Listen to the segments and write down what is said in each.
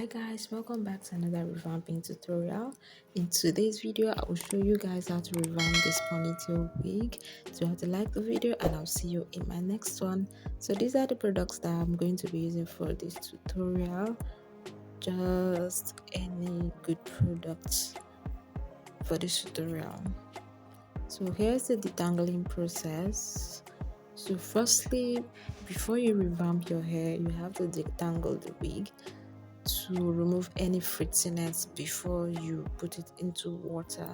Hi guys, welcome back to another revamping tutorial. In today's video I will show you guys how to revamp this ponytail wig. So you have to like the video and I'll see you in my next one. So these are the products that I'm going to be using for this tutorial. Just any good products for this tutorial. So here's the detangling process. So firstly, before you revamp your hair, you have to detangle the wig to remove any fritziness before you put it into water.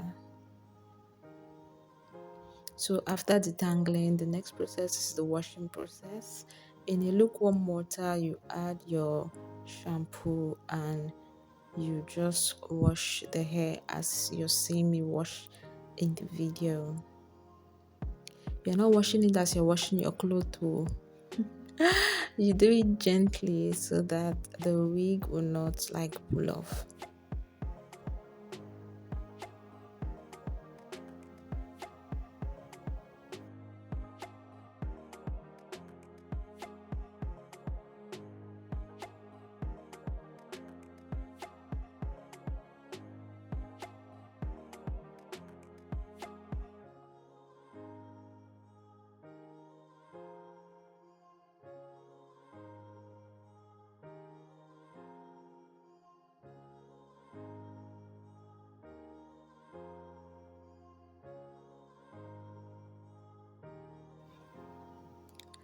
So after detangling, the next process is the washing process. In a lukewarm water, you add your shampoo and you just wash the hair as you're seeing me wash in the video. You're not washing it as you're washing your clothes. You do it gently so that the wig will not pull off.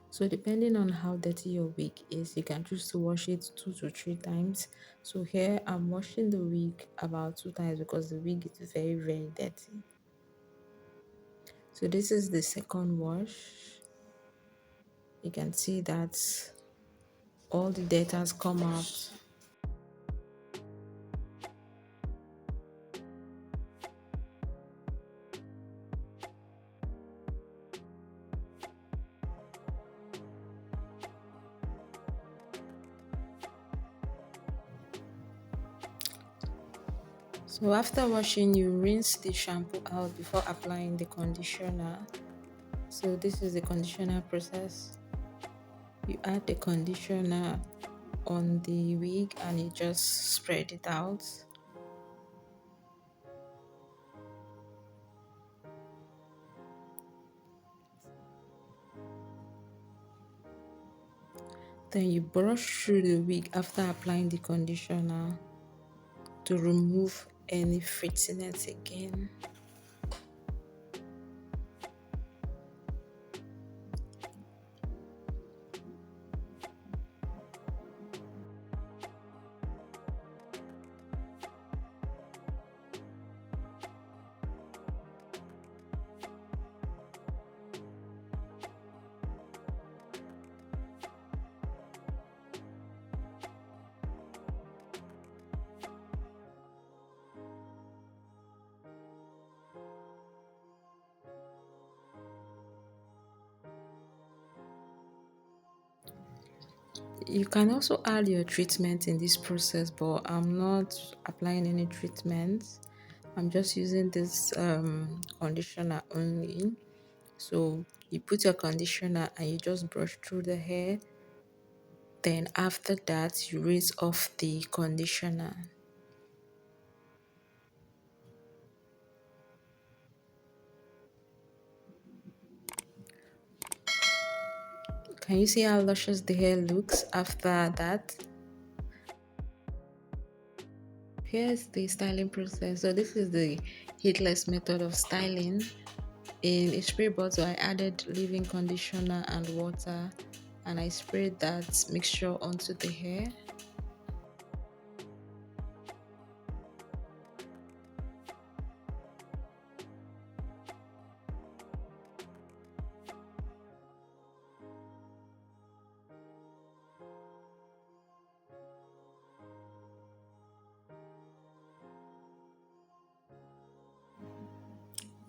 So depending on how dirty your wig is, you can choose to wash it 2 to 3 times. So here I'm washing the wig about 2 times because the wig is very dirty. So this is the second wash. You can see that all the dirt has come out. So after washing, you rinse the shampoo out before applying the conditioner. So this is the conditioner process. You add the conditioner on the wig and you just spread it out. Then you brush through the wig after applying the conditioner to remove any fritziness again. You can also add your treatment in this process, but I'm not applying any treatment. I'm just using this conditioner only. So you put your conditioner and you just brush through the hair. Then after that, you rinse off the conditioner. Can you see how luscious the hair looks after that? Here's the styling process. So this is the heatless method of styling. In a spray bottle, I added leave-in conditioner and water and I sprayed that mixture onto the hair.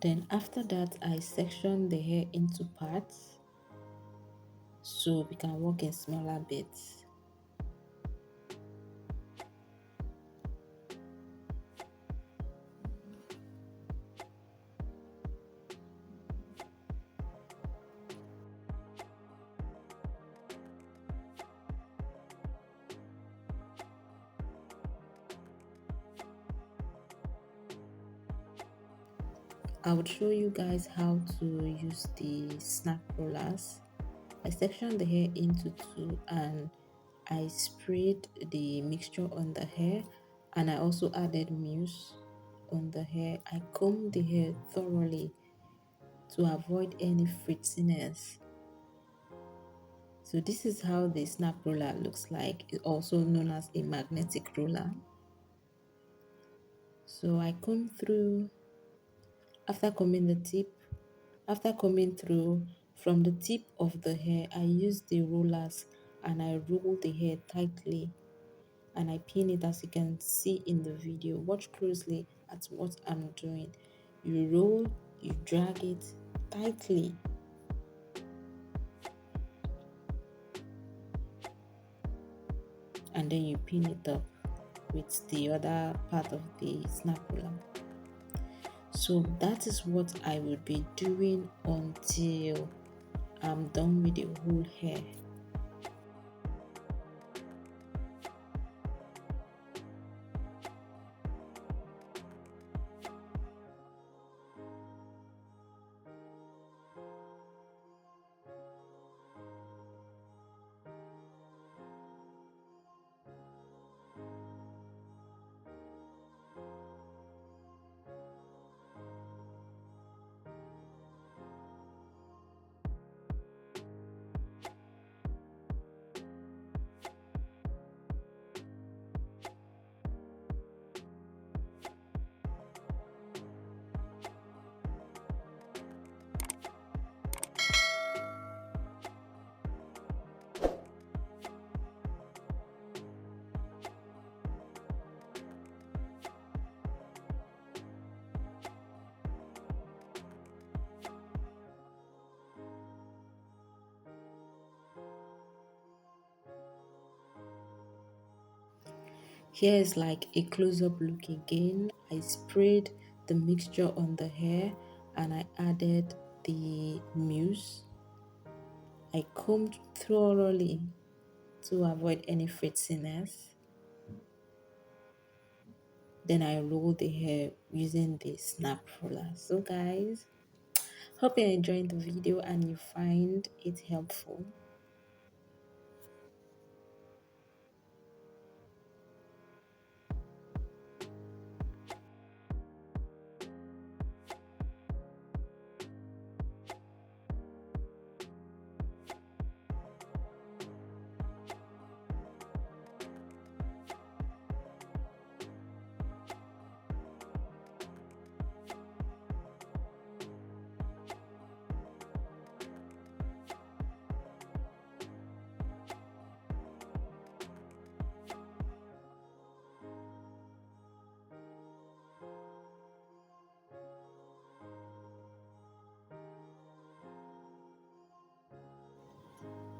Then after that, I section the hair into parts so we can work in smaller bits. I would show you guys how to use the snap rollers. I sectioned the hair into two and I sprayed the mixture on the hair, and I also added mousse on the hair. I combed the hair thoroughly to avoid any frizziness. So this is how the snap roller looks like, also known as a magnetic roller. So I comb through after combing the tip. After combing through from the tip of the hair, I use the rollers and I roll the hair tightly and I pin it as you can see in the video. Watch closely at what I'm doing. You roll, you drag it tightly, and then you pin it up with the other part of the snap roller. So that is what I will be doing until I'm done with the whole hair. Here is like a close-up look again. I sprayed the mixture on the hair and I added the mousse. I combed thoroughly to avoid any frizziness. Then I rolled the hair using the snap roller. So guys, hope you're enjoying the video and you find it helpful.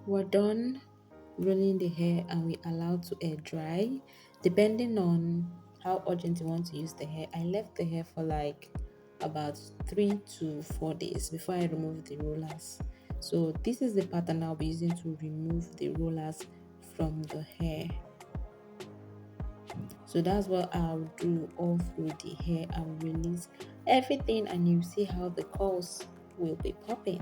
We're done rolling the hair and we allowed to air dry depending on how urgent you want to use the hair. I left the hair for like about 3 to 4 days before I removed the rollers. So this is the pattern I'll be using to remove the rollers from the hair. So that's what I'll do all through the hair. I'll release everything and you see how the curls will be popping.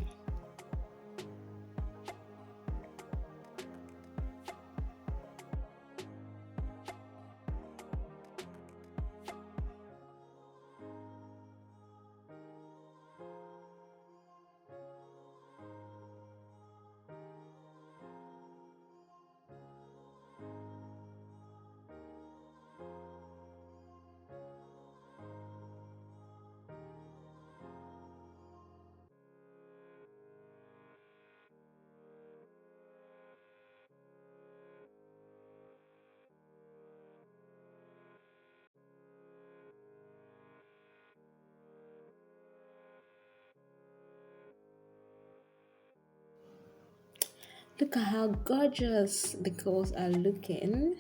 Look at how gorgeous the curls are looking.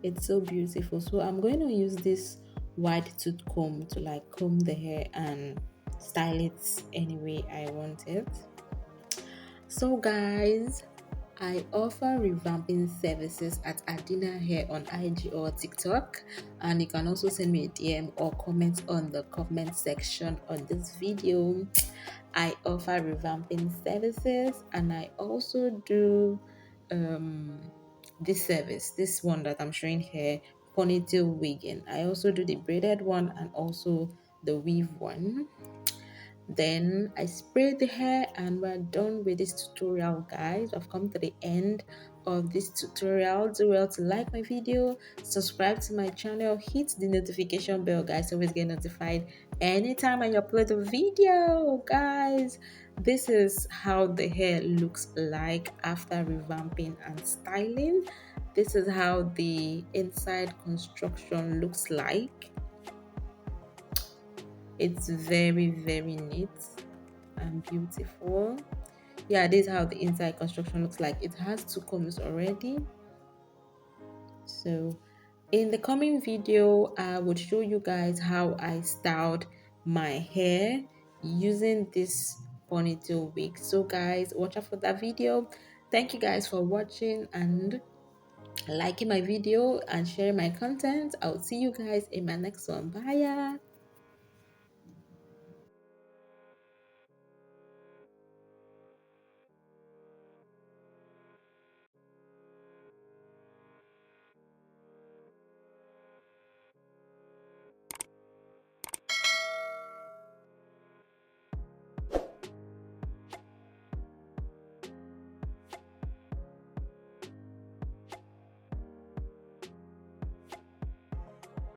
It's so beautiful. So I'm going to use this wide tooth comb to like comb the hair and style it any way I want it. So guys, I offer revamping services at Adina Hair on IG or TikTok, and you can also send me a DM or comment on the comment section on this video. I offer revamping services, and I also do this service, this one that I'm showing here, ponytail wigging. I also do the braided one and also the weave one. Then I spray the hair and we're done with this tutorial, guys. I've come to the end of this tutorial. Do well to like my video, subscribe to my channel, hit the notification bell, guys, so always get notified anytime I upload a video, guys. This is how the hair looks like after revamping and styling. This is how the inside construction looks like. It's very, very neat and beautiful. Yeah, this is how the inside construction looks like. It has two combs already. So in the coming video, I would show you guys how I styled my hair using this ponytail wig. So guys, watch out for that video. Thank you guys for watching and liking my video and sharing my content. I'll see you guys in my next one. Bye.